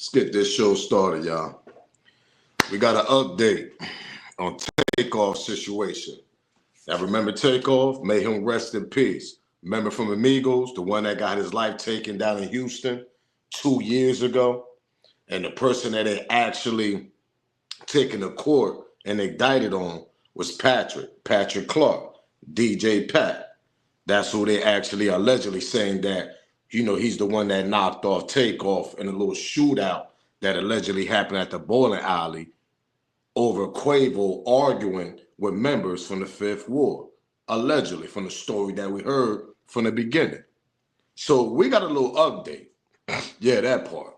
Let's get this show started, y'all. We got an update on TakeOff situation. Now, remember TakeOff? May him rest in peace. Remember from Amigos, the one that got his life taken down in Houston 2 years ago? And the person that they actually taken to court and indicted on was Patrick Clark, DJ Pat. That's who they actually allegedly saying that, he's the one that knocked off TakeOff in a little shootout that allegedly happened at the bowling alley over Quavo arguing with members from the Fifth Ward, allegedly, from the story that we heard from the beginning. So we got a little update. Yeah, that part.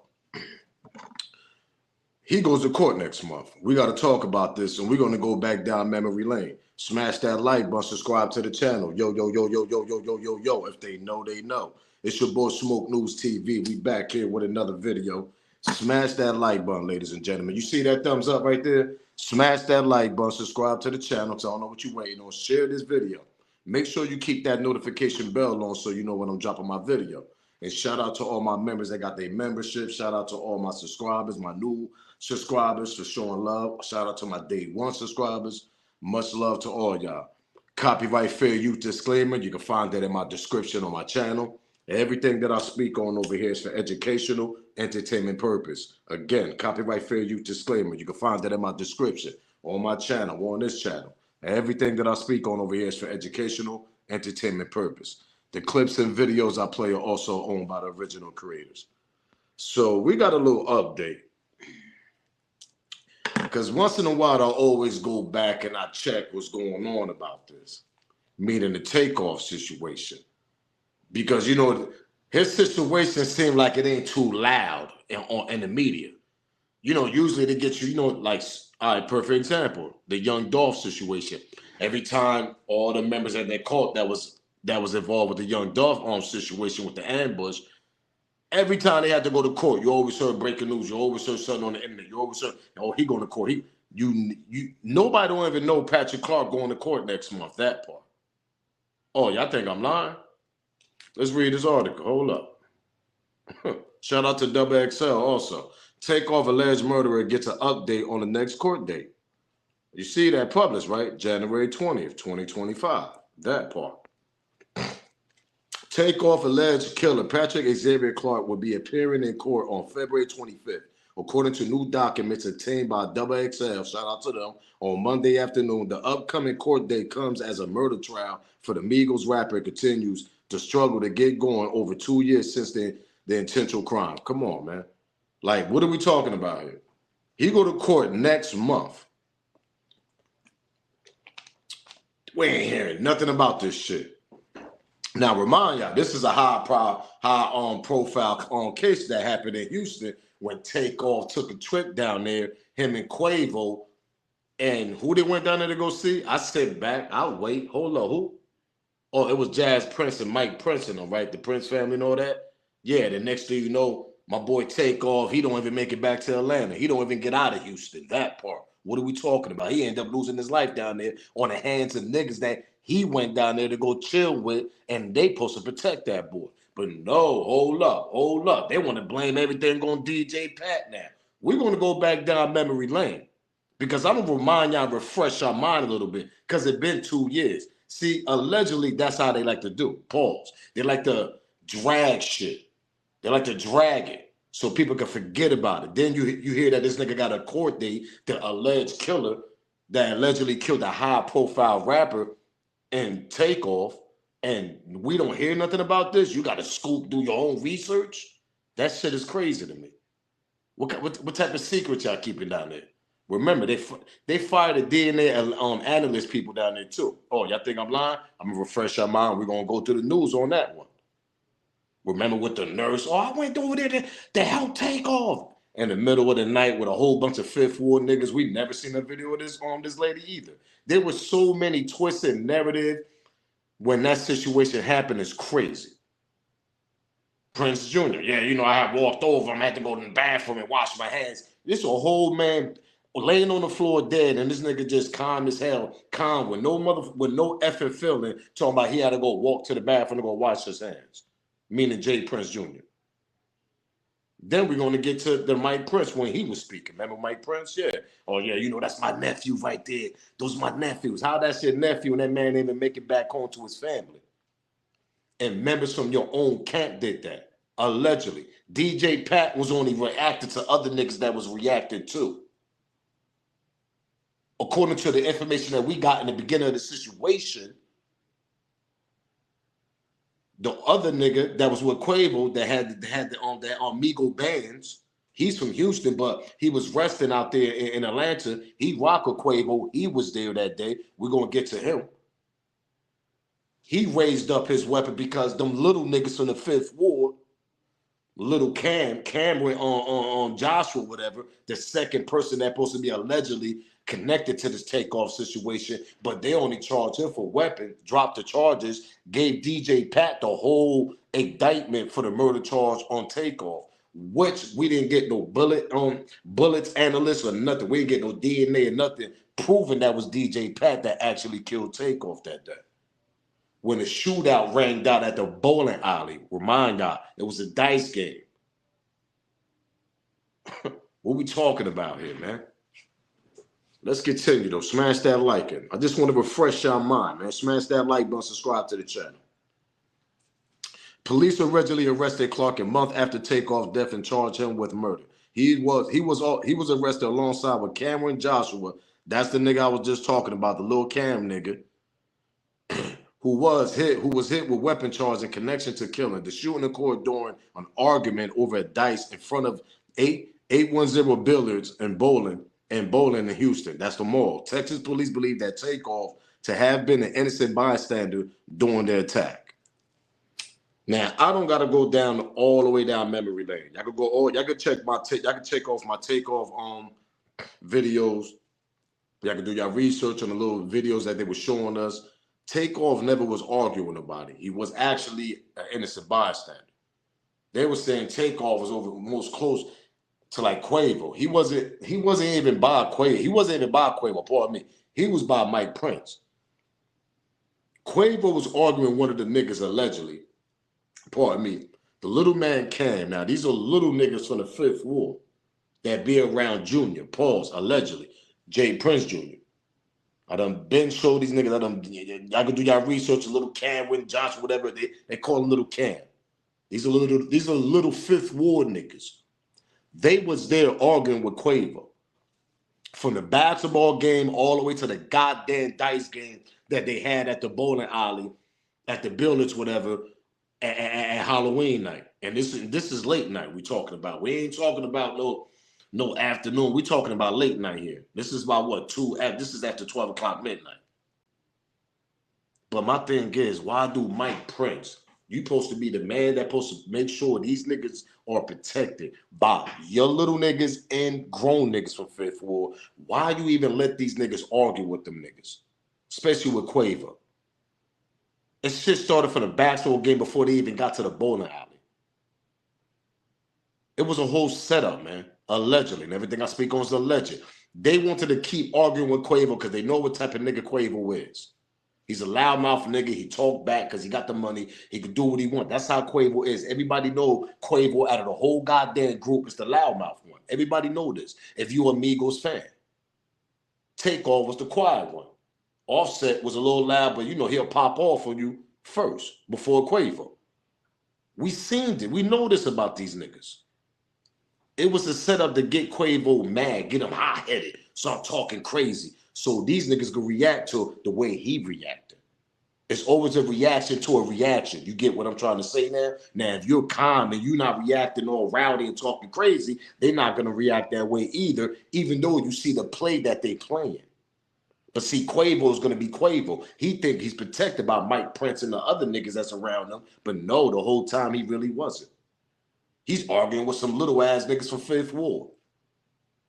He goes to court next month. We got to talk about this, and we're going to go back down memory lane. Smash that like button, subscribe to the channel. Yo, yo, yo, yo, yo, yo, yo, yo, yo. If they know, they know. It's your boy Smoke News TV. We back here with another video. Smash that like button, ladies and gentlemen. You see that thumbs up right there? Smash that like button, subscribe to the channel so I don't know what you're waiting on. Share this video. Make sure you keep that notification bell on so you know when I'm dropping my video. And shout out to all my members that got their membership. Shout out to all my subscribers, my new subscribers for showing love. Shout out to my day one subscribers. Much love to all y'all. Copyright fair use disclaimer. You can find that in my description on my channel. Everything that I speak on over here is for educational, entertainment purpose. Again, copyright fair use disclaimer. You can find that in my description on my channel, or on this channel. Everything that I speak on over here is for educational, entertainment purpose. The clips and videos I play are also owned by the original creators. So we got a little update. Because once in a while, I'll always go back and I check what's going on about this. Meaning the TakeOff situation. Because, his situation seemed like it ain't too loud in the media. Usually they get you, like, all right, perfect example, the Young Dolph situation. Every time all the members that they caught that was involved with the Young Dolph situation with the ambush, every time they had to go to court, you always heard breaking news. You always heard something on the internet. You always heard, he going to court. Nobody don't even know Patrick Clark going to court next month. That part. Oh, y'all think I'm lying? Let's read this article. Hold up. Shout out to Double XL also. TakeOff alleged murderer gets an update on the next court date. You see that published, right? January 20th, 2025. That part. TakeOff alleged killer Patrick Xavier Clark will be appearing in court on February 25th, according to new documents obtained by Double XL. Shout out to them. On Monday afternoon, the upcoming court date comes as a murder trial for the Migos rapper continues to struggle to get going over 2 years since the intentional crime. Come on, man. Like, what are we talking about here? He go to court next month. We ain't hearing nothing about this shit. Now, remind y'all, this is a high profile case that happened in Houston when TakeOff took a trip down there, him and Quavo, and who they went down there to go see? I sit back, I'll wait. Hold on, who? Oh, it was Jazz Prince and Mike Prince, right? The Prince family and all that. Yeah, the next thing you know, my boy TakeOff, he don't even make it back to Atlanta. He don't even get out of Houston. That part. What are we talking about? He ended up losing his life down there on the hands of niggas that he went down there to go chill with, and they supposed to protect that boy. But no, hold up. They want to blame everything on DJ Pat now. We're going to go back down memory lane because I'm going to remind y'all, refresh our mind a little bit because it's been 2 years. See, allegedly, that's how they like to do. Pause. They like to drag shit. They like to drag it so people can forget about it. Then you hear that this nigga got a court date, the alleged killer that allegedly killed a high-profile rapper and TakeOff, and we don't hear nothing about this. You got to scoop, do your own research. That shit is crazy to me. What type of secrets y'all keeping down there? Remember, they fired the DNA analyst people down there too. Oh, y'all think I'm lying? I'm gonna refresh your mind. We're gonna go to the news on that one. Remember with the nurse? Oh, I went over there to help TakeOff in the middle of the night with a whole bunch of Fifth Ward niggas. We never seen a video of this lady either. There were so many twisted narrative when that situation happened. It's crazy. Prince Jr. Yeah, I had walked over. I had to go to the bathroom and wash my hands. This a whole man laying on the floor dead, and this nigga just calm as hell, calm with no effing feeling, talking about he had to go walk to the bathroom to go wash his hands. Meaning J. Prince Jr. Then we're going to get to the Mike Prince when he was speaking. Remember Mike Prince? Yeah. Oh, yeah, you know, that's my nephew right there. Those are my nephews. How that's your nephew and that man didn't even make it back home to his family? And members from your own camp did that, allegedly. DJ Pat was only reacting to other niggas that was reacting too. According to the information that we got in the beginning of the situation, the other nigga that was with Quavo that had that Amigo bands, he's from Houston, but he was resting out there in Atlanta. He rocked with Quavo. He was there that day. We're going to get to him. He raised up his weapon because them little niggas from the Fifth Ward, little Cameron on Joshua, whatever, the second person that's supposed to be allegedly connected to this Takeoff situation, but they only charged him for weapons, dropped the charges, gave DJ Pat the whole indictment for the murder charge on Takeoff, which we didn't get no bullets analysts or nothing. We didn't get no DNA or nothing proving that was DJ Pat that actually killed Takeoff that day. When the shootout rang out at the bowling alley, remind y'all, it was a dice game. What we talking about here, man? Let's continue, though. Smash that like it. I just want to refresh your mind, man. Smash that like button, subscribe to the channel. Police originally arrested Clark a month after Takeoff's death and charged him with murder. He was arrested alongside with Cameron Joshua. That's the nigga I was just talking about, the little Cam nigga. who was hit with weapon charge in connection to killing. The shooting occurred during an argument over a dice in front of 810 Billiards and Bowling in Houston. That's the mall. Texas police believe that Takeoff to have been an innocent bystander during the attack. Now, I don't gotta go down all the way down memory lane. Y'all could go y'all could check my y'all could check off my Takeoff videos. Y'all could do your research on the little videos that they were showing us. Takeoff never was arguing about it. He was actually an innocent bystander. They were saying Takeoff was most close to like Quavo. He wasn't even by Quavo. He wasn't even by Quavo, pardon me. He was by Mike Prince. Quavo was arguing with one of the niggas allegedly, pardon me, the little man Cam. Now, these are little niggas from the Fifth Ward that be around Junior, pause, allegedly, Jay Prince Jr. I done been showed these niggas. Y'all can do y'all research. A little Cam, with Josh, whatever they call him, little Cam. These are little Fifth Ward niggas. They was there arguing with Quavo from the basketball game all the way to the goddamn dice game that they had at the bowling alley, at the Billiards, whatever, at Halloween night. And this is late night we talking about. We ain't talking about no afternoon. We talking about late night here. This is about what, this is after 12 o'clock midnight. But my thing is, why do Mike Prince, you supposed to be the man that supposed to make sure these niggas are protected by your little niggas and grown niggas from Fifth Ward. Why you even let these niggas argue with them niggas? Especially with Quavo. It shit started from the basketball game before they even got to the bowling alley. It was a whole setup, man. Allegedly. And everything I speak on is alleged. They wanted to keep arguing with Quavo because they know what type of nigga Quavo is. He's a loudmouth nigga. He talk back because he got the money. He can do what he want. That's how Quavo is. Everybody know Quavo out of the whole goddamn group is the loudmouth one. Everybody know this. If you a Migos fan. Takeoff was the quiet one. Offset was a little loud, but you know he'll pop off on you first before Quavo. We seen it. We know this about these niggas. It was a setup to get Quavo mad, get him hot-headed, start talking crazy, so these niggas could react to the way he reacted. It's always a reaction to a reaction. You get what I'm trying to say now? Now, if you're calm and you're not reacting all rowdy and talking crazy, they're not going to react that way either, even though you see the play that they playing. But see, Quavo is going to be Quavo. He think he's protected by Mike Prince and the other niggas that's around him, but no, the whole time he really wasn't. He's arguing with some little ass niggas from Fifth Ward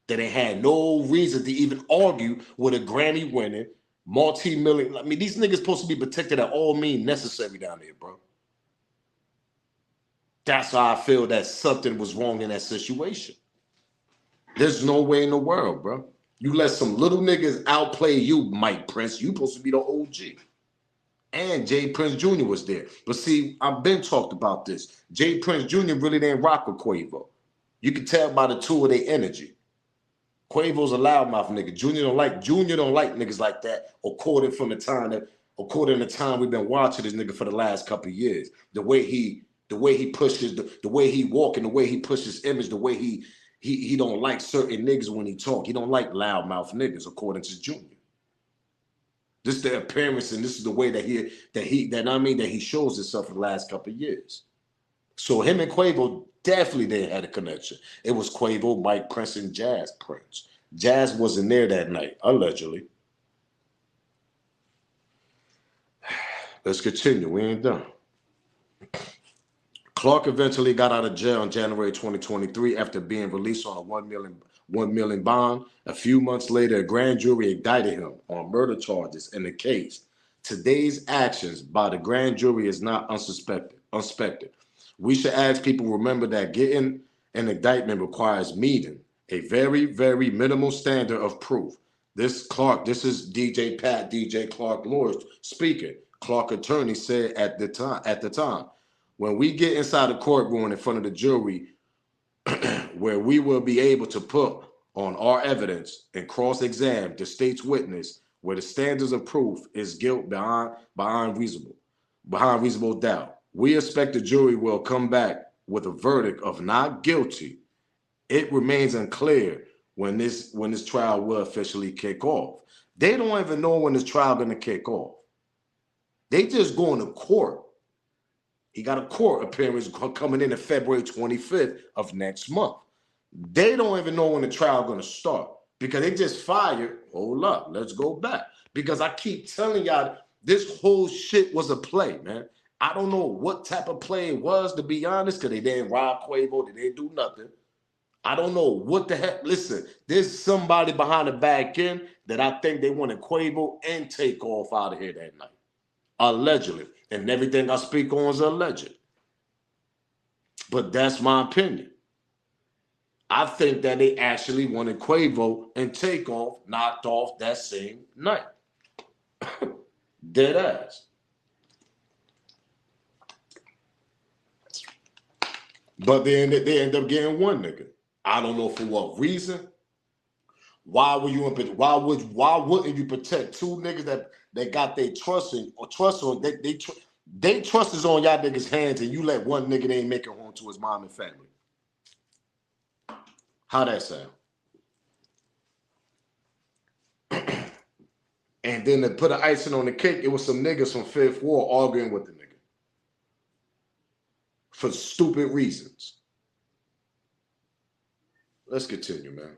that ain't had no reason to even argue with a Grammy winning, multi-million. I mean, these niggas supposed to be protected at all means necessary down there, bro. That's why I feel that something was wrong in that situation. There's no way in the world, bro. You let some little niggas outplay you, Mike Prince. You supposed to be the OG. And Jay Prince Jr. was there. But see, I've been talked about this. Jay Prince Jr. really didn't rock with Quavo. You can tell by the two of their energy. Quavo's a loudmouth nigga. Junior don't like niggas like that, according to the time we've been watching this nigga for the last couple of years. The way he pushes, the way he walk, and the way he pushes image, the way he don't like certain niggas when he talk. He don't like loudmouth niggas, according to Junior. This is the appearance, and this is the way that he shows himself for the last couple of years. So him and Quavo definitely didn't have a connection. It was Quavo, Mike Prince, and Jazz Prince. Jazz wasn't there that night, allegedly. Let's continue. We ain't done. Clark eventually got out of jail in January 2023 after being released on a $1 million bond. A few months later, a grand jury indicted him on murder charges in the case. Today's actions by the grand jury is not unsuspected. We should ask people remember that getting an indictment requires meeting a very, very minimal standard of proof. This is DJ Pat, DJ Clark Lord speaking. Clark attorney said at the time, when we get inside the courtroom in front of the jury, where we will be able to put on our evidence and cross-examine the state's witness, where the standards of proof is guilt behind reasonable doubt. We expect the jury will come back with a verdict of not guilty. It remains unclear when this trial will officially kick off. They don't even know when this trial going to kick off. They just going to court. He got a court appearance coming in February 25th of next month. They don't even know when the trial going to start because they just fired. Hold up, let's go back. Because I keep telling y'all, this whole shit was a play, man. I don't know what type of play it was, to be honest, because they didn't rob Quavo, they didn't do nothing. I don't know what the heck. Listen, there's somebody behind the back end that I think they wanted Quavo and TakeOff out of here that night. Allegedly. And everything I speak on is alleged. But that's my opinion. I think that they actually wanted Quavo and TakeOff knocked off that same night. Dead ass. But they end up getting one nigga. I don't know for what reason. Why wouldn't you protect two niggas that got their trust on they trust is on y'all niggas' hands, and you let one nigga that ain't make it home to his mom and family? How that sound? And then to put an icing on the cake, it was some niggas from Fifth Ward arguing with the nigga for stupid reasons. Let's continue, man.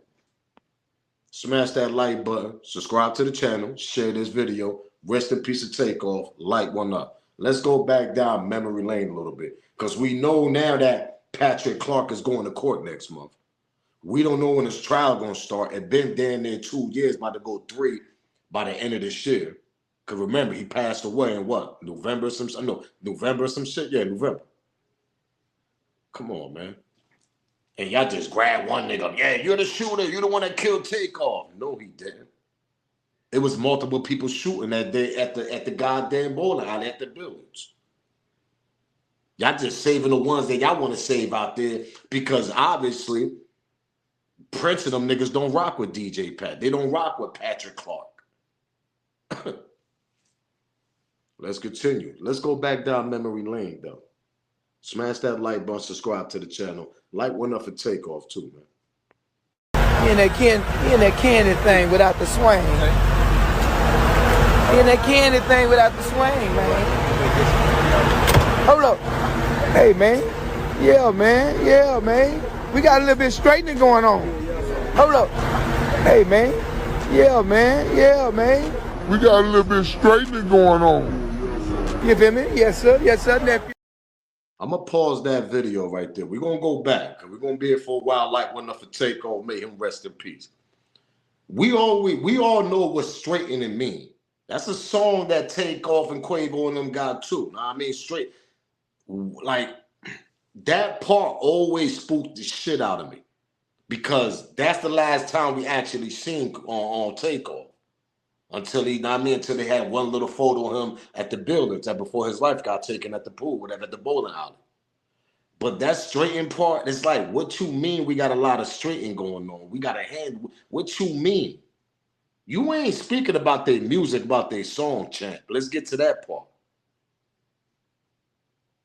Smash that like button, subscribe to the channel, share this video. Rest in peace of TakeOff. Light one up. Let's go back down memory lane a little bit, because we know now that Patrick Clark is going to court next month. We don't know when his trial going to start. It's been damn near 2 years, about to go 3 by the end of this year. Because remember, he passed away in what? November some shit? Yeah, November. Come on, man. And y'all just grab one nigga. Yeah, you're the shooter. You're the one that killed TakeOff. No, he didn't. It was multiple people shooting that day at the goddamn bowling alley at the buildings. Y'all just saving the ones that y'all want to save out there, because obviously Prince and them niggas don't rock with DJ Pat. They don't rock with Patrick Clark. Let's continue. Let's go back down memory lane, though. Smash that like button, subscribe to the channel. Like one up for TakeOff too, man. He in that candy thing without the swing. He in that candy thing without the swing, man. Hold up. Hey, man. Yeah, man. Yeah, man. We got a little bit of straightening going on. Hold up. Hey, man. Yeah, man. Yeah, man. We got a little bit of straightening going on. You feel me? Yes, sir. Yes, sir, nephew. I'm going to pause that video right there. We're going to go back. We're going to be here for a while. Like one up for TakeOff. May him rest in peace. We all know what straightening mean. That's a song that TakeOff and Quavo and them got too. Know what I mean? Straight. Like, that part always spooked the shit out of me, because that's the last time we actually seen on TakeOff. Until they had one little photo of him at the buildings before his life got taken at the pool, whatever, at the bowling alley. But that straighten part, it's like, what you mean we got a lot of straighten going on? We got a hand. What you mean? You ain't speaking about their music, about their song, champ. Let's get to that part.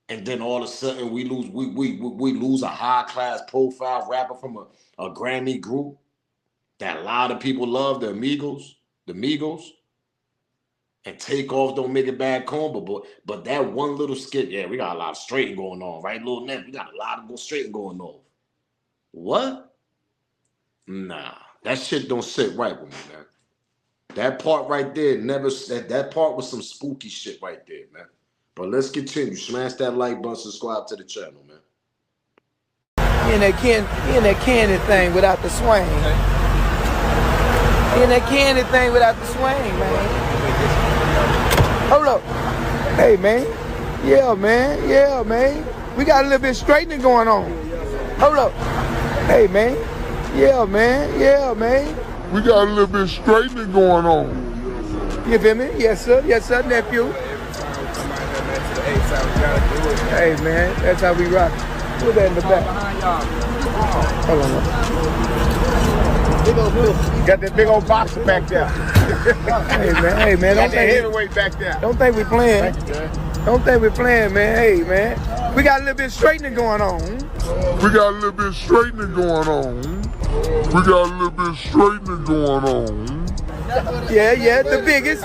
And then all of a sudden we lose a high class profile rapper from a Grammy group that a lot of people love, the Migos. And Takeoff don't make it back home, but that one little skit, yeah, we got a lot of straighten going on, right, Lil Nip? We got a lot of straighten going on. What? Nah, that shit don't sit right with me, man. That part right there that part was some spooky shit right there, man. But let's continue. Smash that like button, subscribe to the channel, man. He in that candy thing without the swing. He in that candy thing without the swing, man. Hold up. Hey, man. Yeah, man. Yeah, man. We got a little bit straightening going on. Hold up. Hey, man. Yeah, man. Yeah, man. We got a little bit straightening going on. You feel me? Yes, sir. Yes, sir, nephew. Hey, man. That's how we rock. Put that in the back. Hold on. Got that big old boxer back there. Hey, man. Got that heavyweight back there. Don't think we playing. Don't think we playing, man. Hey, man. We got a little bit straightening going on. We got a little bit straightening going on. We got a little bit straightening going on. Yeah, the biggest.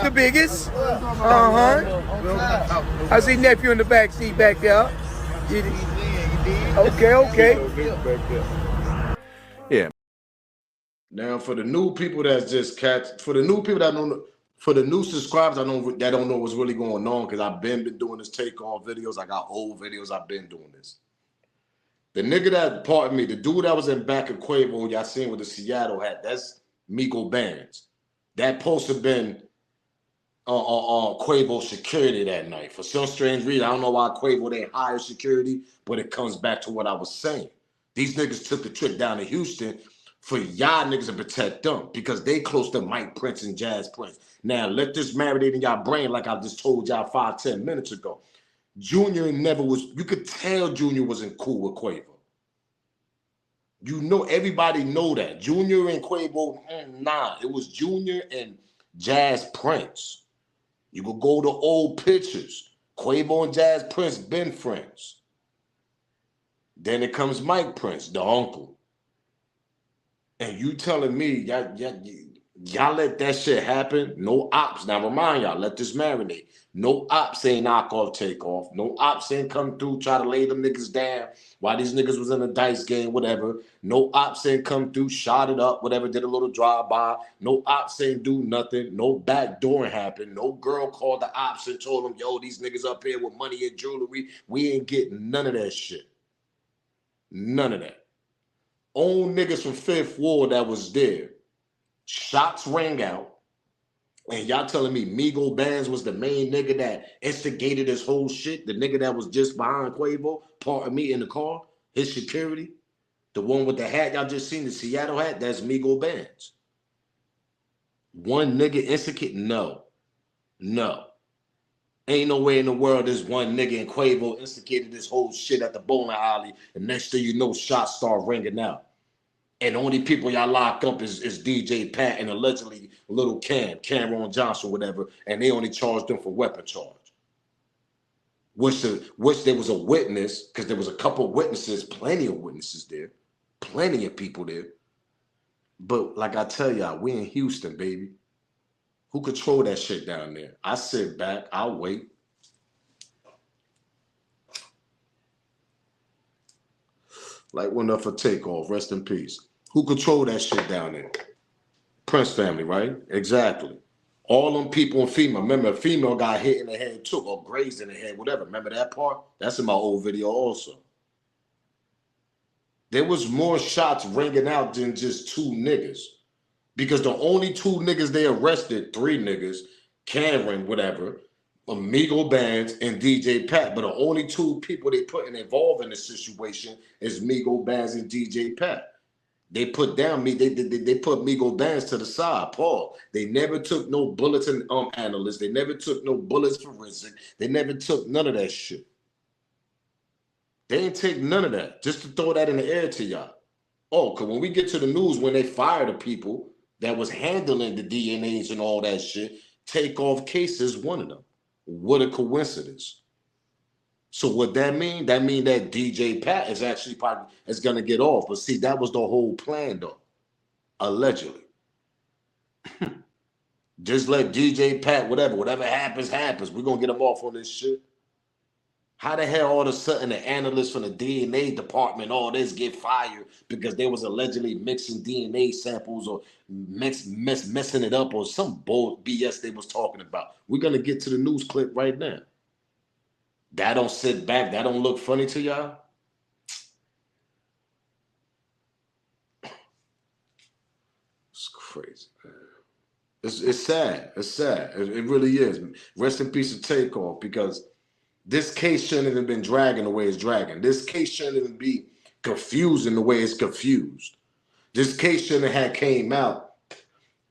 I see nephew in the back seat back there. Okay. Yeah. Now for the new people that's just for the new people that don't, for the new subscribers that don't know what's really going on, because I've been doing this takeoff videos. I got old videos. I've been doing this. The nigga that, pardon me, the dude that was in back of Quavo, y'all seen with the Seattle hat, that's Miko Bands. That supposed to have been Quavo security that night. For some strange reason, I don't know why Quavo didn't hire security, but it comes back to what I was saying. These niggas took the trip down to Houston for y'all niggas to protect them because they close to Mike Prince and Jazz Prince. Now, let this marinate in y'all brain like I just told y'all 5-10 minutes ago. Junior never was, you could tell Junior wasn't cool with Quavo. You know, everybody know that. Junior and Quavo, nah. It was Junior and Jazz Prince. You could go to old pictures. Quavo and Jazz Prince been friends. Then it comes Mike Prince, the uncle. And you telling me y'all let that shit happen? No ops. Now remind y'all, let this marinate. No ops ain't knock off, take off. No ops ain't come through, try to lay them niggas down while these niggas was in a dice game, whatever. No ops ain't come through, shot it up, whatever, did a little drive-by. No ops ain't do nothing. No backdooring happened. No girl called the ops and told them, yo, these niggas up here with money and jewelry. We ain't getting none of that shit. None of that. Own niggas from Fifth Ward that was there. Shots rang out. And y'all telling me Migo Bands was the main nigga that instigated this whole shit? The nigga that was just behind Quavo, pardon me, in the car? His security? The one with the hat y'all just seen, the Seattle hat? That's Migo Bands. One nigga instigate? No. Ain't no way in the world this one nigga and Quavo instigated this whole shit at the bowling alley, and next thing you know, shots start ringing out. And the only people y'all lock up is DJ Pat and allegedly little Cameron Johnson, whatever, and they only charged them for weapon charge. Which there was a witness, because there was a couple of witnesses, plenty of witnesses there, plenty of people there. But like I tell y'all, we in Houston, baby. Who control that shit down there? I sit back, I'll wait. Like one up for Takeoff, rest in peace. Who control that shit down there? Prince family, right? Exactly. All them people and female. Remember, a female got hit in the head too, or grazed in the head, whatever. Remember that part? That's in my old video also. There was more shots ringing out than just two niggas. Because the only two niggas they arrested, three niggas, Cameron, whatever, Amigo Bands, and DJ Pat. But the only two people they put involved in this situation is Migo Bands and DJ Pat. They put down me. They put Migo Bands to the side. Paul. They never took no bulletin analyst. They never took no bullets forensic. They never took none of that shit. They ain't take none of that. Just to throw that in the air to y'all. Oh, because when we get to the news, when they fire the people that was handling the DNAs and all that shit, Takeoff case is one of them. What a coincidence. So what that mean? That mean that DJ Pat is actually probably is gonna get off. But see, that was the whole plan though. Allegedly. Just let DJ Pat, whatever happens, happens. We're gonna get him off on this shit. How the hell all of a sudden the analysts from the DNA department, all this get fired because they was allegedly mixing DNA samples or messing it up or some bull BS they was talking about. We're gonna get to the news clip right now. That don't sit back, that don't look funny to y'all? It's crazy, man. It's sad. It's sad. It really is. Rest in peace of Takeoff, because this case shouldn't have been dragging the way it's dragging. This case shouldn't even be confusing the way it's confused. This case shouldn't have came out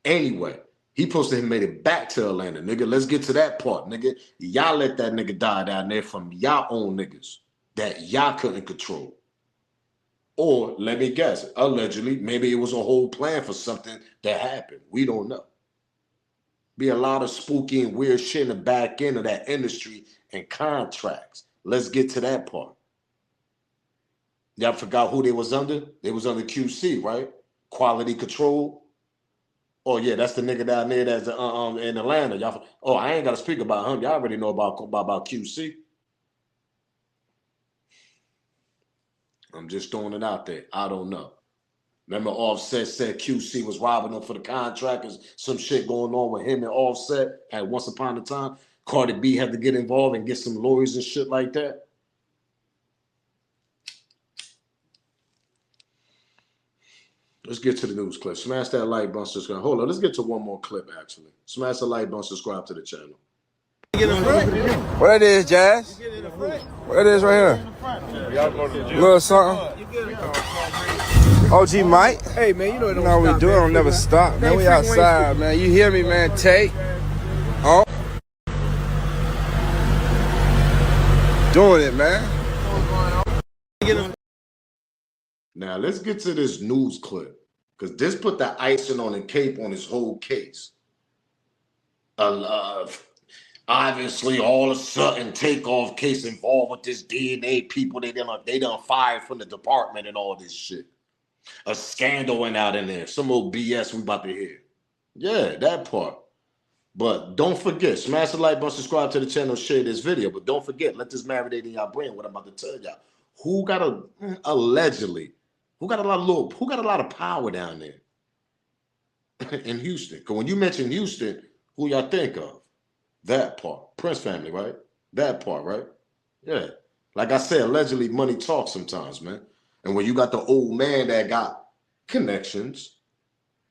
anyway. He supposed to have made it back to Atlanta, nigga. Let's get to that part, nigga. Y'all let that nigga die down there from y'all own niggas that y'all couldn't control. Or, let me guess, allegedly, maybe it was a whole plan for something that happened. We don't know. Be a lot of spooky and weird shit in the back end of that industry and contracts. Let's get to that part. Y'all forgot who they was under? They was under QC, right? Quality control. Oh yeah, that's the nigga down there that's in Atlanta. Y'all. Oh, I ain't gotta speak about him. Y'all already know about QC. I'm just throwing it out there. I don't know. Remember Offset said QC was robbing them for the contractors. Some shit going on with him and Offset at once upon a time. Cardi B had to get involved and get some lawyers and shit like that. Let's get to the news clip. Smash that like button, subscribe. Hold on, let's get to one more clip actually. Smash the like button, subscribe to the channel. What it is, Jazz? What it is right here? Little something. OG Mike. Hey man, you know what we do. Don't never stop. Man, we outside, man. You hear me, man? Take. Oh. Doing it, man. Now let's get to this news clip, because this put the icing on the cake on this whole case. Obviously, all of a sudden, Takeoff case involved with this DNA people. They done fired from the department and all this shit. A scandal went out in there. Some old BS we about to hear. Yeah, that part. But don't forget, smash the like button, subscribe to the channel, share this video. But don't forget, let this marinate in your brain what I'm about to tell y'all. Who got a lot of power down there in Houston? Because when you mention Houston, who y'all think of? That part. Prince family, right? That part, right? Yeah. Like I said, allegedly money talks sometimes, man. And when you got the old man that got connections,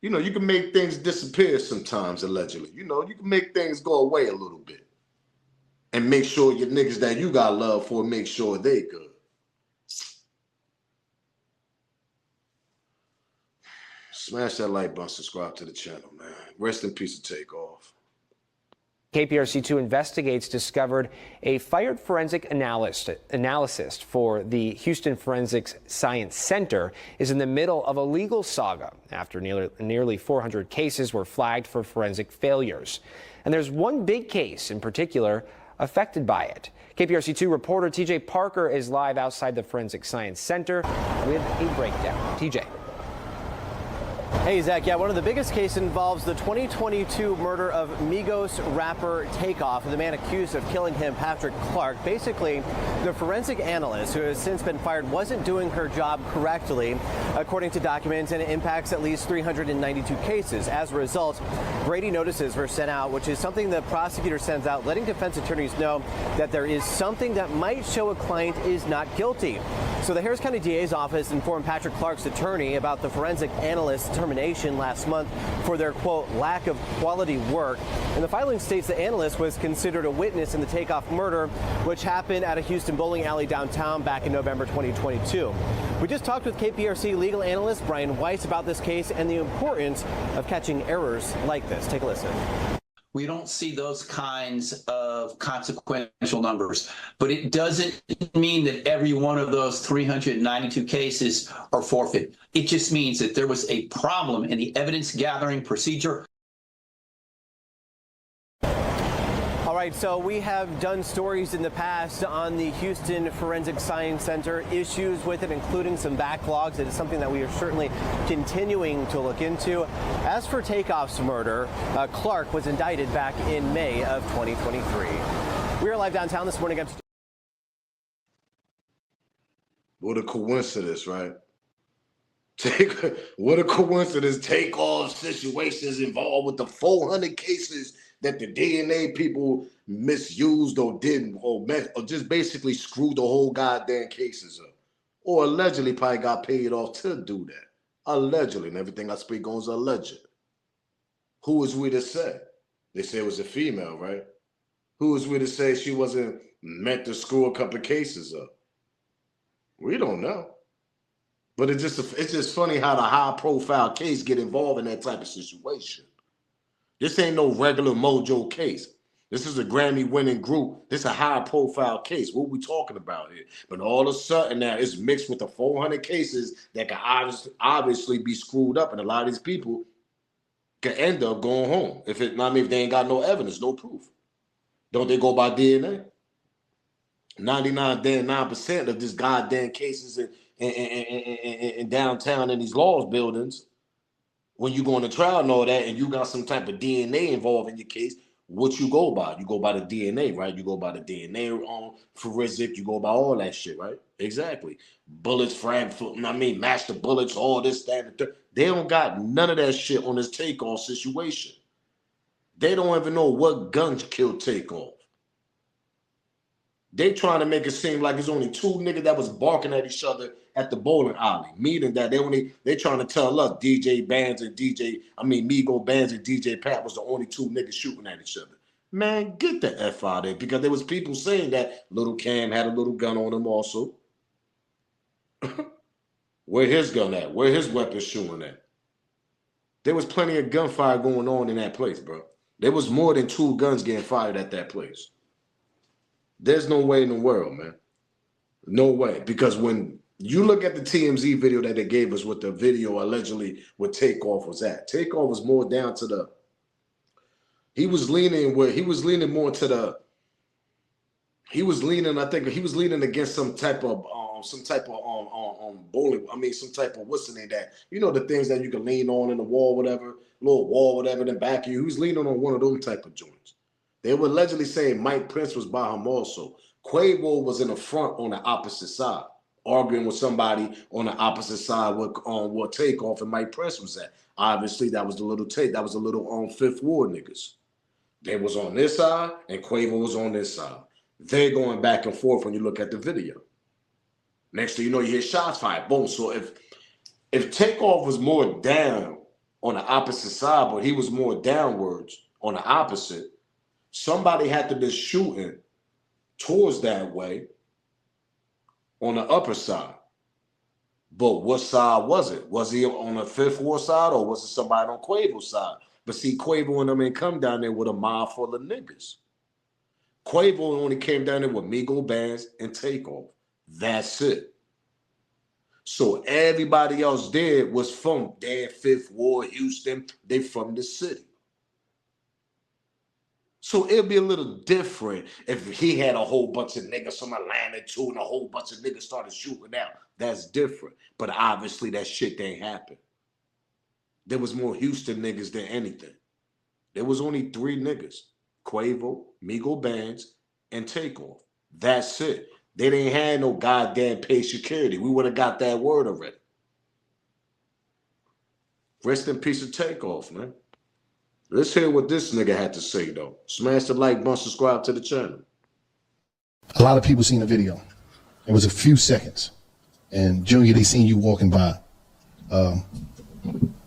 you know, you can make things disappear sometimes, allegedly. You know, you can make things go away a little bit. And make sure your niggas that you got love for, make sure they good. Smash that like button, subscribe to the channel, man. Rest in peace of Takeoff. KPRC2 Investigates discovered a fired forensic analyst for the Houston Forensic Science Center is in the middle of a legal saga after nearly 400 cases were flagged for forensic failures. And there's one big case in particular affected by it. KPRC2 reporter TJ Parker is live outside the Forensic Science Center with a breakdown. TJ. Hey, Zach. Yeah, one of the biggest cases involves the 2022 murder of Migos rapper TakeOff, and the man accused of killing him, Patrick Clark. Basically, the forensic analyst, who has since been fired, wasn't doing her job correctly, according to documents, and it impacts at least 392 cases. As a result, Brady notices were sent out, which is something the prosecutor sends out, letting defense attorneys know that there is something that might show a client is not guilty. So the Harris County DA's office informed Patrick Clark's attorney about the forensic analyst's termination last month for their, quote, lack of quality work. And the filing states the analyst was considered a witness in the Takeoff murder, which happened at a Houston bowling alley downtown back in November 2022. We just talked with KPRC legal analyst Brian Weiss about this case and the importance of catching errors like this. Take a listen. we don't see those kinds of consequential numbers. But it doesn't mean that every one of those 392 cases are forfeit. It just means that there was a problem in the evidence gathering procedure. All right, so we have done stories in the past on the Houston Forensic Science Center, issues with it, including some backlogs. It is something that we are certainly continuing to look into. As for TakeOff's murder, Clark was indicted back in May of 2023. We are live downtown this morning. What a coincidence, right? What a coincidence. TakeOff situations involved with the 400 cases that the DNA people misused or didn't, or just basically screwed the whole goddamn cases up. Or allegedly probably got paid off to do that. Allegedly, and everything I speak on is alleged. Who is we to say? They say it was a female, right? Who is we to say she wasn't meant to screw a couple of cases up? We don't know. But it's just funny how the high-profile case get involved in that type of situation. This ain't no regular mojo case. This is a Grammy-winning group. This is a high-profile case. What are we talking about here? But all of a sudden now, it's mixed with the 400 cases that can obviously be screwed up, and a lot of these people can end up going home if they ain't got no evidence, no proof. Don't they go by DNA? 99% of this goddamn cases in downtown in these laws buildings, when you go on a trial and all that, and you got some type of DNA involved in your case, what you go by? You go by the DNA, right? You go by the DNA on forensic. You go by all that shit, right? Exactly. Bullets, match the bullets, all this, that, and that. They don't got none of that shit on this TakeOff situation. They don't even know what guns killed TakeOff. They trying to make it seem like it's only two niggas that was barking at each other at the bowling alley, meaning that they trying to tell us Migo Bands and DJ Pat was the only two niggas shooting at each other. Man, get the F out of there, because there was people saying that Little Cam had a little gun on him also. Where his gun at? Where his weapon shooting at? There was plenty of gunfire going on in that place, bro. There was more than two guns getting fired at that place. There's no way in the world, man. No way. Because when you look at the TMZ video that they gave us with the video allegedly where TakeOff was at, TakeOff was more down to the, he was leaning against some type of bowling, some type of what's the name that, the things that you can lean on in the wall, whatever, little wall, whatever, in the back of you. He was leaning on one of those type of joints. They were allegedly saying Mike Prince was by him also. Quavo was in the front on the opposite side, arguing with somebody on the opposite side where TakeOff and Mike Prince was at. Obviously, that was the little Fifth Ward niggas. They was on this side and Quavo was on this side. They're going back and forth when you look at the video. Next thing you know, you hear shots fired. Boom. So if TakeOff was more down on the opposite side, but he was more downwards on the opposite, somebody had to be shooting towards that way on the upper side. But what side was it? Was he on the Fifth Ward side, or was it somebody on Quavo's side? But see, Quavo and them ain't come down there with a mob full of niggas. Quavo only came down there with Migo Bands and TakeOff. That's it. So everybody else there was from their Fifth Ward, Houston. They from the city. So it'd be a little different if he had a whole bunch of niggas from Atlanta too, and a whole bunch of niggas started shooting out. That's different. But obviously that shit didn't happen. There was more Houston niggas than anything. There was only three niggas: Quavo, Migo Bands, and TakeOff. That's it. They didn't have no goddamn paid security. We would have got that word already. Rest in peace of TakeOff, man. Let's hear what this nigga had to say, though. Smash the like button, subscribe to the channel. A lot of people seen the video. It was a few seconds. And Junior, they seen you walking by.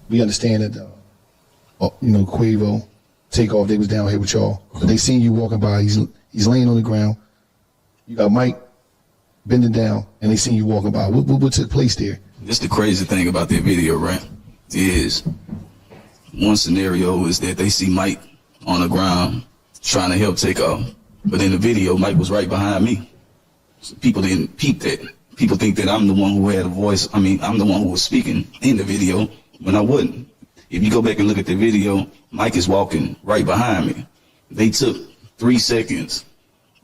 We understand that, Quavo, TakeOff, they was down here with y'all. But they seen you walking by. He's laying on the ground. You got Mike bending down, and they seen you walking by. What took place there? That's the crazy thing about that video, right? Is one scenario is that they see Mike on the ground trying to help take off. But in the video, Mike was right behind me. So people didn't peep that. People think that I'm the one who had a voice. I mean, I'm the one who was speaking in the video when I wasn't. If you go back and look at the video, Mike is walking right behind me. They took 3 seconds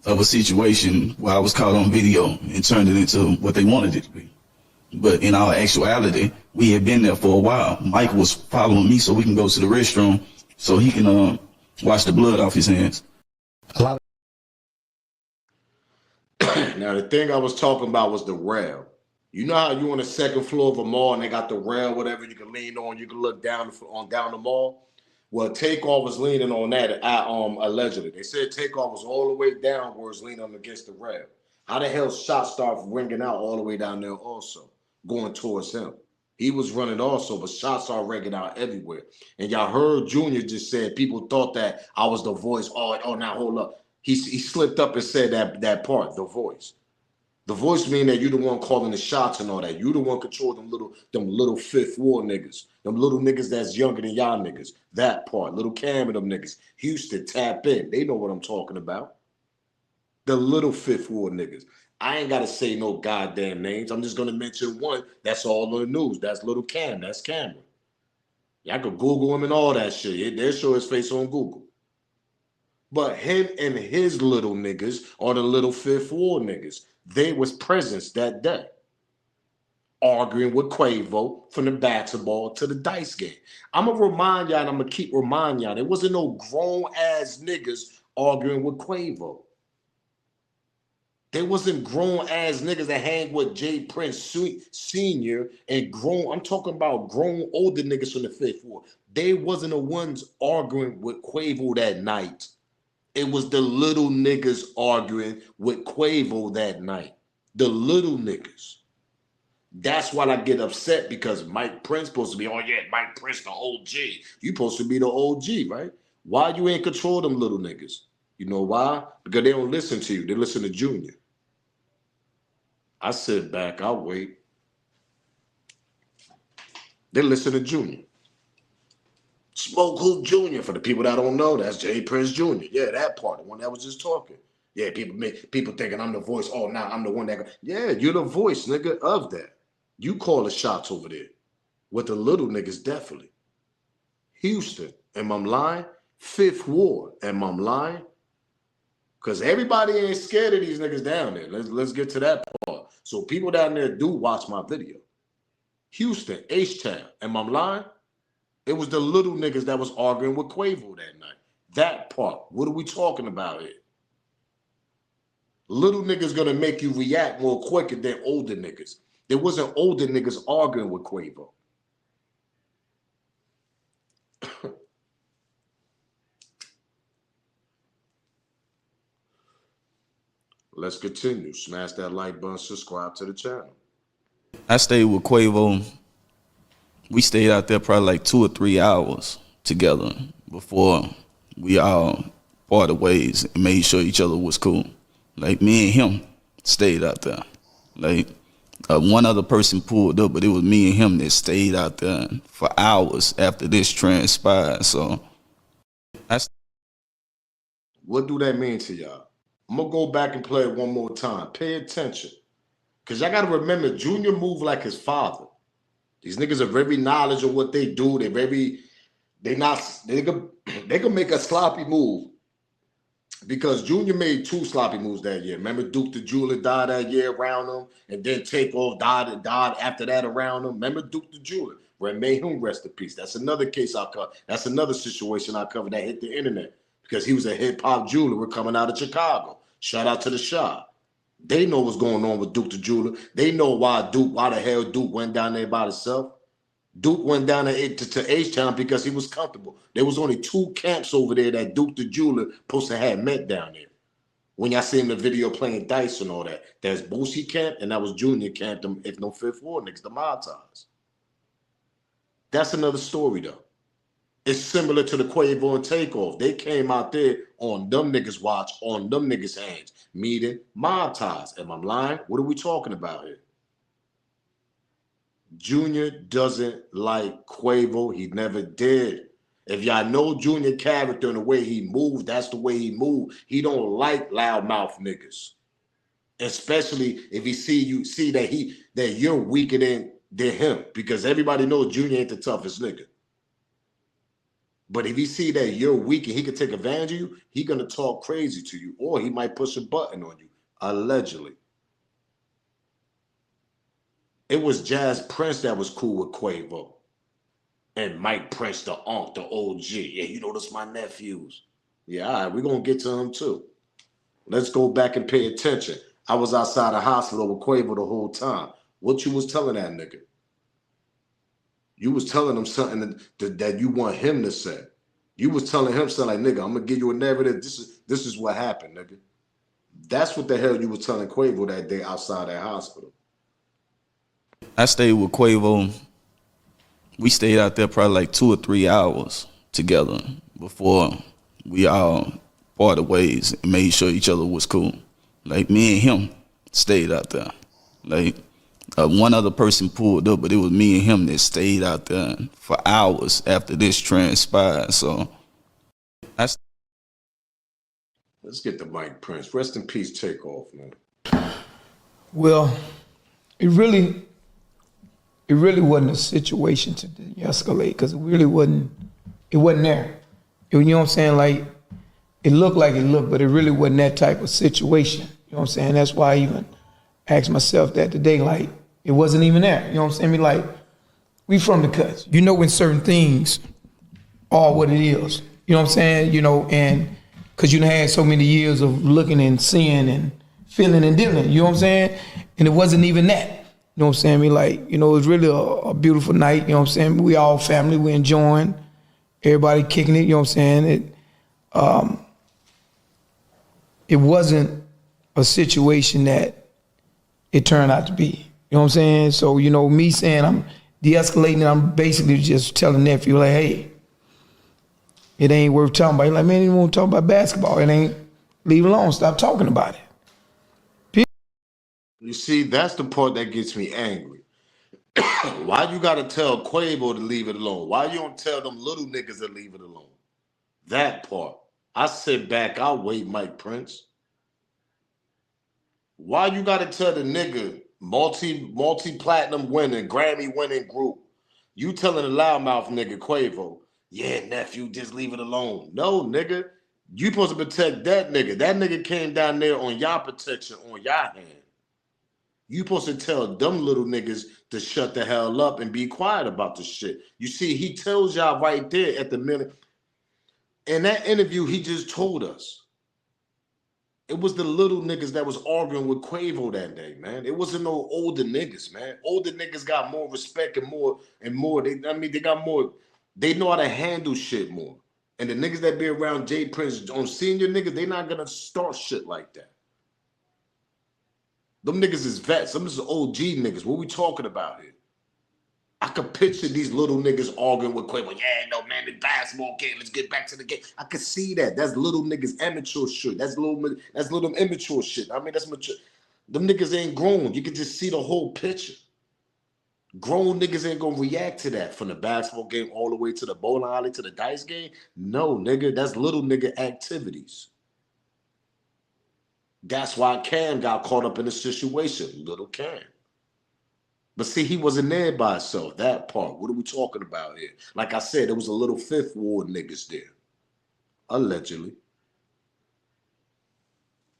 of a situation where I was caught on video and turned it into what they wanted it to be. But in all actuality, we had been there for a while. Mike was following me so we can go to the restroom so he can wash the blood off his hands. Now, the thing I was talking about was the rail. You know how you on the second floor of a mall and they got the rail, whatever you can lean on, you can look down the mall. Well, TakeOff was leaning on that, allegedly. They said TakeOff was all the way down where it's leaning against the rail. How the hell shots start ringing out all the way down there also, going towards him? He was running also, but shots are ringing out everywhere. And y'all heard Junior just said people thought that I was the voice. Oh, now hold up. He slipped up and said that part, the voice. The voice mean that you the one calling the shots and all that. You the one controlling them little fifth ward niggas. Them little niggas that's younger than y'all niggas. That part. Little Cam and them niggas. Houston, tap in. They know what I'm talking about. The little fifth ward niggas. I ain't got to say no goddamn names. I'm just going to mention one. That's all on the news. That's Little Cam. That's Cameron. Y'all could Google him and all that shit. They'll show his face on Google. But him and his little niggas are the little fifth ward niggas. They was presence that day, arguing with Quavo from the basketball to the dice game. I'm going to remind y'all, and I'm going to keep reminding y'all, there wasn't no grown-ass niggas arguing with Quavo. There wasn't grown-ass niggas that hang with Jay Prince Sr. and grown, I'm talking about grown older niggas from the fifth ward. They wasn't the ones arguing with Quavo that night. It was the little niggas arguing with Quavo that night. The little niggas. That's why I get upset, because Mike Prince supposed to be, oh yeah, Mike Prince the OG. You supposed to be the OG, right? Why you ain't control them little niggas? You know why? Because they don't listen to you. They listen to Junior. I sit back, I'll wait. They listen to Junior. Smoke Hoop Jr. For the people that don't know, that's Jay Prince Jr. Yeah, that part, the one that was just talking. Yeah, people thinking I'm the voice. Oh, now I'm the one that. Yeah, you're the voice, nigga, of that. You call the shots over there. With the little niggas, definitely. Houston, am I lying? Fifth Ward, am I lying? Because everybody ain't scared of these niggas down there. Let's get to that part. So people down there do watch my video. Houston, H-Town, am I lying? It was the little niggas that was arguing with Quavo that night. That part. What are we talking about here? Little niggas gonna make you react more quicker than older niggas. There wasn't older niggas arguing with Quavo. Let's continue. Smash that like button, subscribe to the channel. I stayed with Quavo. We stayed out there probably like 2 or 3 hours together before we all parted ways and made sure each other was cool. Like, me and him stayed out there. Like, one other person pulled up, but it was me and him that stayed out there for hours after this transpired. So, what do that mean to y'all? I'm going to go back and play it one more time. Pay attention. Because y'all got to remember, Junior moved like his father. These niggas are very knowledgeable of what they do. They can make a sloppy move. Because Junior made 2 sloppy moves that year. Remember Duke the Jeweler died that year around him, and then TakeOff died after that around him. Remember Duke the Jeweler? Where made him rest in peace. That's another case I cover. That's another situation I covered that hit the internet. Because he was a hip-hop jeweler coming out of Chicago. Shout out to the shop. They know what's going on with Duke the Jeweler. They know why the hell Duke went down there by himself. Duke went down there to H-Town because he was comfortable. There was only 2 camps over there that Duke the Jeweler supposed to have met down there. When y'all seen the video playing dice and all that, there's Boosie camp and that was Junior camp, them, if no fifth ward niggas, the Montage. That's another story though. It's similar to the Quavo and TakeOff. They came out there on them niggas' watch, on them niggas' hands, meeting Montage. Am I lying? What are we talking about here? Junior doesn't like Quavo. He never did. If y'all know Junior character and the way he moved, that's the way he moved. He don't like loudmouth niggas. Especially if he see that you're weaker than him. Because everybody knows Junior ain't the toughest nigga. But if he see that you're weak and he can take advantage of you, he gonna talk crazy to you. Or he might push a button on you. Allegedly. It was Jazz Prince that was cool with Quavo. And Mike Prince, the unk, the OG. Yeah, you know, that's my nephews. Yeah, all right, we're going to get to him too. Let's go back and pay attention. I was outside the hospital with Quavo the whole time. What you was telling that nigga? You was telling him something that you want him to say. You was telling him something like, nigga, I'm going to give you a narrative. This is what happened, nigga. That's what the hell you was telling Quavo that day outside that hospital. I stayed with Quavo. We stayed out there probably like 2 or 3 hours together before we all parted ways and made sure each other was cool. Like me and him stayed out there. Like one other person pulled up, but it was me and him that stayed out there for hours after this transpired. So let's get the Mike Prince. Rest in peace, TakeOff, man. Well, it really wasn't a situation to de-escalate because it wasn't there. You know what I'm saying? Like, it looked like it looked, but it really wasn't that type of situation. You know what I'm saying? That's why I even asked myself that today, like, it wasn't even there. You know what I'm saying? I mean, like, we from the cuts. You know when certain things are what it is. You know what I'm saying? You know, and because you done had so many years of looking and seeing and feeling and dealing. You know what I'm saying? And it wasn't even that. You know what I'm saying? I mean, like, you know, it was really a beautiful night. You know what I'm saying? We all family. We enjoying. Everybody kicking it. You know what I'm saying? It wasn't a situation that it turned out to be. You know what I'm saying? So, you know, me saying I'm de-escalating, I'm basically just telling nephew, like, hey, it ain't worth talking about. He's like, man, you want to talk about basketball. It ain't, leave it alone. Stop talking about it. You see, that's the part that gets me angry. Why you gotta tell Quavo to leave it alone? Why you don't tell them little niggas to leave it alone? That part. I sit back, I'll wait, Mike Prince. Why you gotta tell the nigga, multi-platinum winning, Grammy winning group, you telling the loudmouth nigga Quavo, yeah, nephew, just leave it alone. No, nigga. You supposed to protect that nigga. That nigga came down there on y'all protection, on y'all hand. You supposed to tell them little niggas to shut the hell up and be quiet about the shit. You see, he tells y'all right there at the minute. In that interview, he just told us. It was the little niggas that was arguing with Quavo that day, man. It wasn't no older niggas, man. Older niggas got more respect and more. They got more. They know how to handle shit more. And the niggas that be around Jay Prince on senior niggas, they not gonna start shit like that. Them niggas is vets. Them is OG niggas. What we talking about here? I could picture these little niggas arguing with Quavo. Yeah, no, man, the basketball game. Let's get back to the game. I could see that. That's little niggas immature shit. That's little immature shit. I mean, that's mature. Them niggas ain't grown. You can just see the whole picture. Grown niggas ain't gonna react to that from the basketball game all the way to the bowling alley to the dice game. No, nigga, that's little nigga activities. That's why Cam got caught up in the situation, little Cam. But see, he wasn't there by himself, that part. What are we talking about here? Like I said, there was a little Fifth Ward niggas there, allegedly.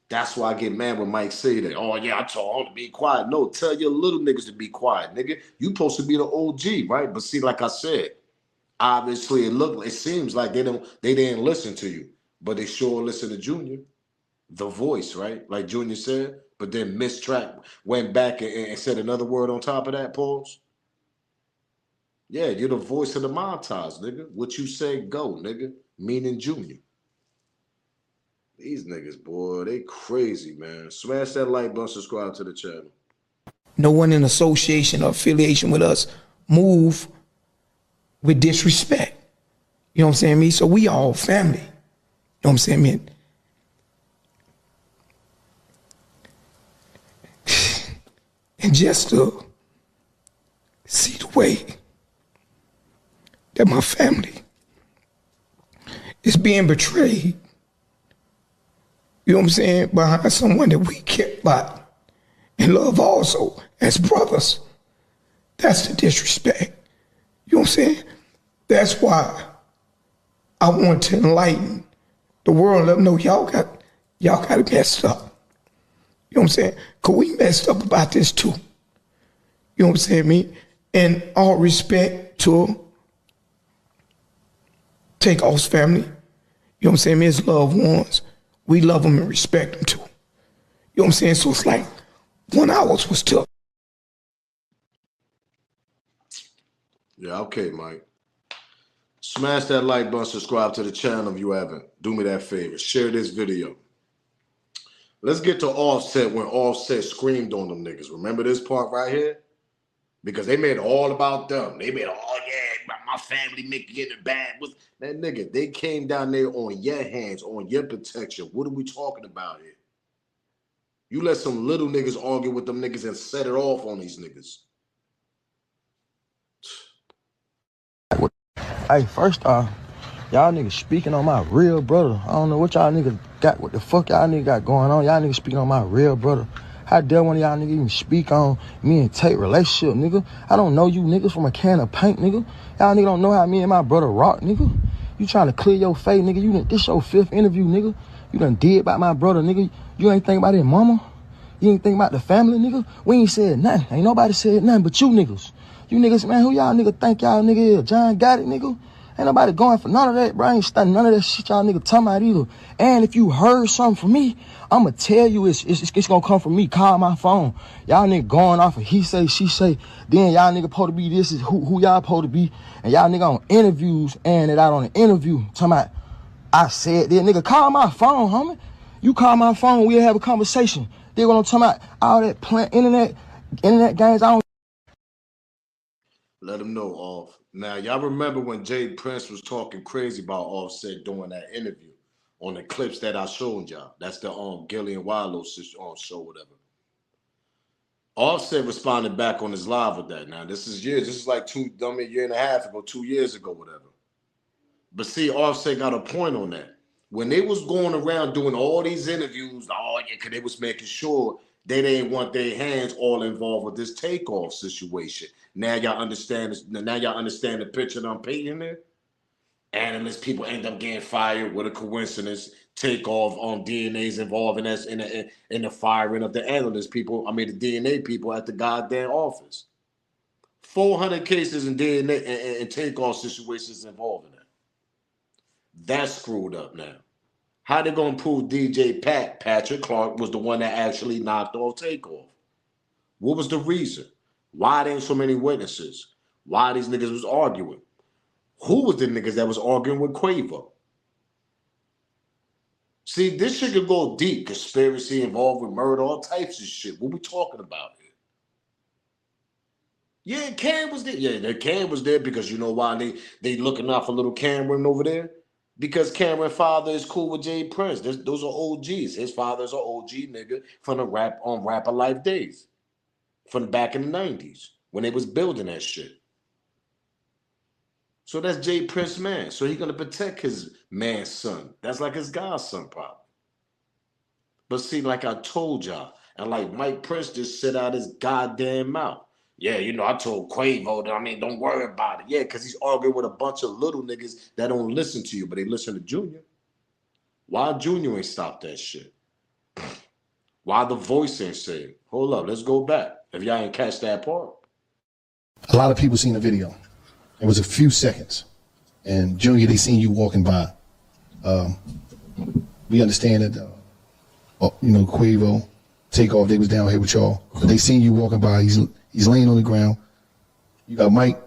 That's why I get mad when Mike say that. Oh, yeah, I told him to be quiet. No, tell your little niggas to be quiet, nigga. You supposed to be the OG, right? But see, like I said, obviously it seems like they didn't listen to you, but they sure listen to Junior. The voice, right? Like Junior said, but then mistracked, went back and said another word on top of that, pause. Yeah, you're the voice of the montage, nigga. What you say, go, nigga. Meaning Junior. These niggas, boy, they crazy, man. Smash that like button, subscribe to the channel. No one in association or affiliation with us move with disrespect. You know what I'm saying, me? So we all family. You know what I'm saying, man? And just to see the way that my family is being betrayed. You know what I'm saying? Behind someone that we care about and love also as brothers. That's the disrespect. You know what I'm saying? That's why I want to enlighten the world and let them know y'all got it messed up. You know what I'm saying? Because we messed up about this too. You know what I'm saying, me? And all respect to TakeOff's family. You know what I'm saying? His loved ones. We love them and respect them too. You know what I'm saying? So it's like 1 hour was tough. Yeah, okay, Mike. Smash that like button, subscribe to the channel if you haven't. Do me that favor. Share this video. Let's get to Offset when Offset screamed on them niggas. Remember this part right here? Because they made it all about them. They made, oh yeah, my family making it bad. That nigga, they came down there on your hands, on your protection. What are we talking about here? You let some little niggas argue with them niggas and set it off on these niggas. Hey, first off, y'all niggas speaking on my real brother. I don't know what y'all niggas got, what the fuck y'all niggas got going on. Y'all niggas speaking on my real brother. How dare one of y'all niggas even speak on me and Tate relationship, nigga? I don't know you niggas from a can of paint, nigga. Y'all niggas don't know how me and my brother rock, nigga. You trying to clear your face, nigga. This your 5th interview, nigga. You done did about my brother, nigga. You ain't think about his mama. You ain't think about the family, nigga. We ain't said nothing. Ain't nobody said nothing but you niggas. You niggas, man, who y'all nigga think y'all nigga is? John got it, nigga. Ain't nobody going for none of that, bro. I ain't studying none of that shit y'all nigga talking about either. And if you heard something from me, I'ma tell you it's gonna come from me. Call my phone. Y'all nigga going off of he say, she say. Then y'all nigga supposed to be this is who y'all supposed to be. And y'all nigga on interviews and it out on an interview talking about I said that. Nigga, call my phone, homie. You call my phone, we'll have a conversation. Then what I'm talking about, all that internet games, I don't. Let them know, Off. Now, y'all remember when Jay Prince was talking crazy about Offset during that interview on the clips that I showed y'all. That's the Gillian Wallow show, whatever. Offset responded back on his live with that. Now, this is years. This is like a year and a half ago, 2 years ago, whatever. But see, Offset got a point on that. When they was going around doing all these interviews, oh yeah, because they was making sure they didn't want their hands all involved with this TakeOff situation. Now y'all understand this. Now y'all understand the picture that I'm painting there. Analysts, people end up getting fired. What a coincidence! TakeOff on DNA's involved in us in the firing of the analyst people. I mean the DNA people at the goddamn office. 400 cases in DNA and TakeOff situations involved in that. That's screwed up now. How they gonna prove DJ Patrick Clark was the one that actually knocked off TakeOff? What was the reason? Why there ain't so many witnesses? Why these niggas was arguing? Who was the niggas that was arguing with Quavo? See, this shit could go deep. Conspiracy involved with murder, all types of shit. What we talking about here? Yeah, Cam was there. Yeah, Cam was there because you know why they looking out for little Cameron over there? Because Cameron's father is cool with Jay Prince. Those are OGs. His father's an OG nigga from the Rapper Life days. From back in the 90s when they was building that shit. So that's Jay Prince's man. So he's gonna protect his man's son. That's like his godson probably. But see, like I told y'all, and like Mike Prince just said out his goddamn mouth. Yeah, you know, I told Quavo that, I mean, don't worry about it. Yeah, because he's arguing with a bunch of little niggas that don't listen to you, but they listen to Junior. Why Junior ain't stopped that shit? Why the voice ain't saying, hold up, let's go back. If y'all ain't catch that part. A lot of people seen the video. It was a few seconds. And Junior, they seen you walking by. We understand that, Quavo, TakeOff, they was down here with y'all. But they seen you walking by. He's laying on the ground. You got Mike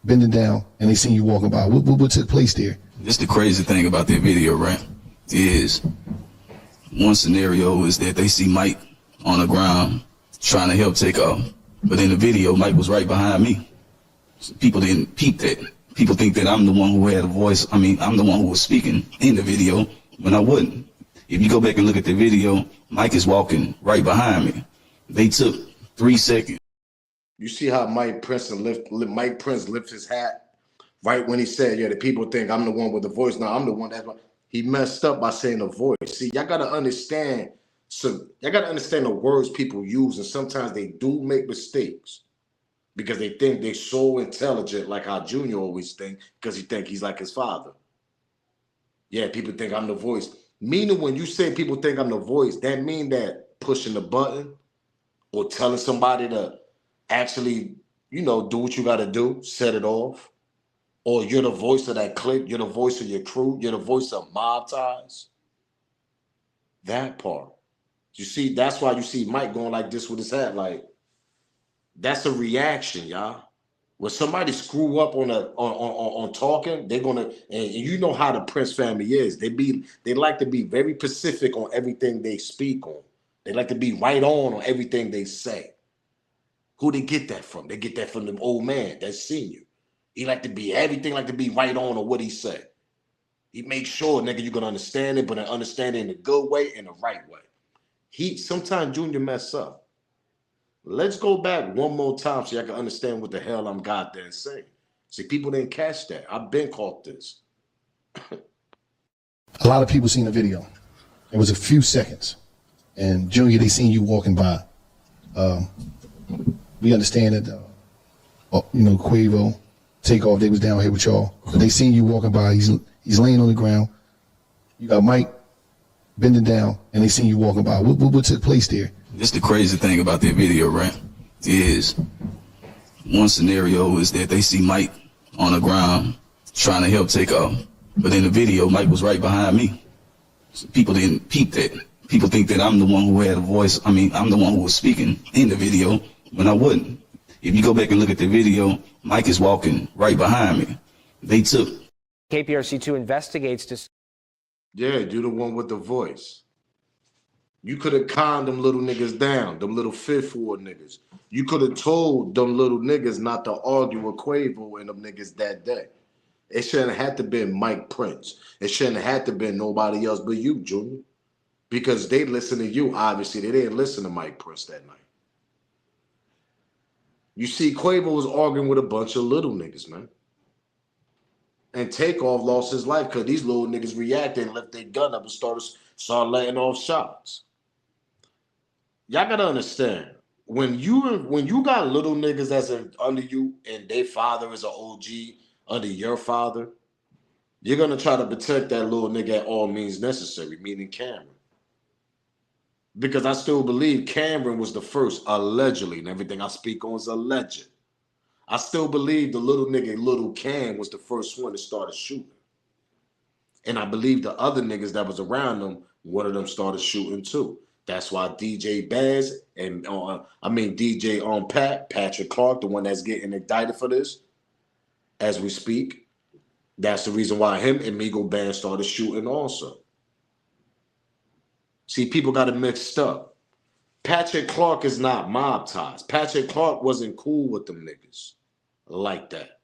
bending down, and they seen you walking by. What took place there? This the crazy thing about that video, right? Is one scenario is that they see Mike on the ground trying to help TakeOff. But in the video, Mike was right behind me. So people didn't peep that. People think that I'm the one who had a voice. I mean, I'm the one who was speaking in the video when I wasn't. If you go back and look at the video, Mike is walking right behind me. They took 3 seconds. You see how Mike Prince lift his hat right when he said, yeah, the people think I'm the one with the voice. No, I'm the one that's he messed up by saying the voice. See, y'all gotta understand. So y'all gotta understand the words people use, and sometimes they do make mistakes because they think they're so intelligent, like how Junior always think, because he think he's like his father. Yeah, people think I'm the voice. Meaning when you say people think I'm the voice, that mean that pushing the button or telling somebody to actually, you know, do what you gotta do, set it off. Or you're the voice of that clique, you're the voice of your crew, you're the voice of mob ties. That part. You see, that's why you see Mike going like this with his hat. Like, that's a reaction, y'all. When somebody screw up on talking, they're gonna, and you know how the Prince family is. They like to be very specific on everything they speak on. They like to be right on everything they say. Who they get that from? They get that from the old man, that senior. He like to be everything, like to be right on what he said. He makes sure, nigga, you're gonna understand it, but understand it in a good way and the right way. Sometimes Junior mess up. Let's go back one more time so y'all can understand what the hell I'm goddamn saying. See, people didn't catch that. I've been caught this. A lot of people seen the video. It was a few seconds. And Junior, they seen you walking by. We understand that, Quavo, TakeOff, they was down here with y'all. But they seen you walking by. He's laying on the ground. You got Mike bending down, and they seen you walking by. What took place there? This the crazy thing about that video, right? Is one scenario is that they see Mike on the ground trying to help TakeOff. But in the video, Mike was right behind me. So people didn't peep that. People think that I'm the one who had a voice. I mean, I'm the one who was speaking in the video when I wasn't. If you go back and look at the video, Mike is walking right behind me. They took. KPRC2 investigates to. Yeah, you're the one with the voice. You could have calmed them little niggas down, them little Fifth Ward niggas. You could have told them little niggas not to argue with Quavo and them niggas that day. It shouldn't have had to been Mike Prince. It shouldn't have had to been nobody else but you, Junior. Because they listen to you, obviously. They didn't listen to Mike Prince that night. You see, Quavo was arguing with a bunch of little niggas, man. And TakeOff lost his life because these little niggas reacted and left their gun up and started letting off shots. Y'all gotta understand, when you got little niggas that's under you and their father is an OG under your father, you're gonna try to protect that little nigga at all means necessary, meaning Cameron. Because I still believe Cameron was the first, allegedly, and everything I speak on is alleged. I still believe the little nigga, Little Cam, was the first one that started shooting. And I believe the other niggas that was around them, one of them started shooting too. That's why DJ Baz and DJ Patrick Clark, the one that's getting indicted for this, as we speak. That's the reason why him and Migo Band started shooting also. See, people got it mixed up. Patrick Clark is not mob ties. Patrick Clark wasn't cool with them niggas like that.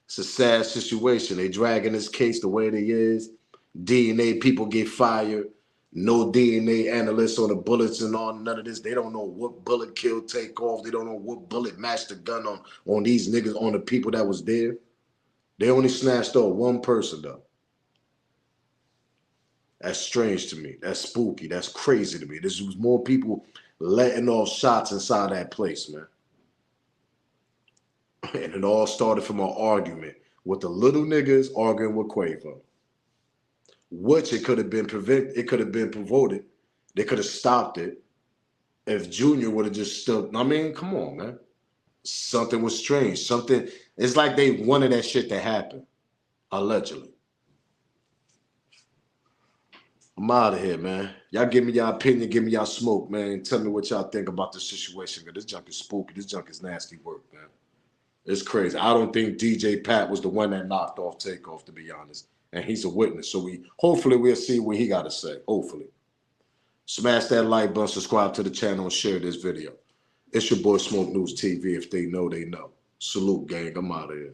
It's a sad situation. They dragging this case the way it is. DNA people get fired. No DNA analysts on the bullets and all, none of this. They don't know what bullet killed TakeOff. They don't know what bullet matched the gun on these niggas, on the people that was there. They only snatched off one person, though. That's strange to me. That's spooky. That's crazy to me. This was more people letting off shots inside that place, man. And it all started from an argument with the little niggas arguing with Quavo. Which it could have been promoted. They could have stopped it if Junior would have just stood. I mean, come on, man. Something was strange. It's like they wanted that shit to happen. Allegedly. I'm out of here, man. Y'all give me y'all opinion, give me y'all smoke, man, and tell me what y'all think about this situation. This junk is spooky. This junk is nasty work, man. It's crazy. I don't think DJ Pat was the one that knocked off TakeOff, to be honest. And he's a witness. So hopefully we'll see what he got to say. Hopefully. Smash that like button, subscribe to the channel, and share this video. It's your boy Smoke News TV. If they know, they know. Salute, gang. I'm out of here.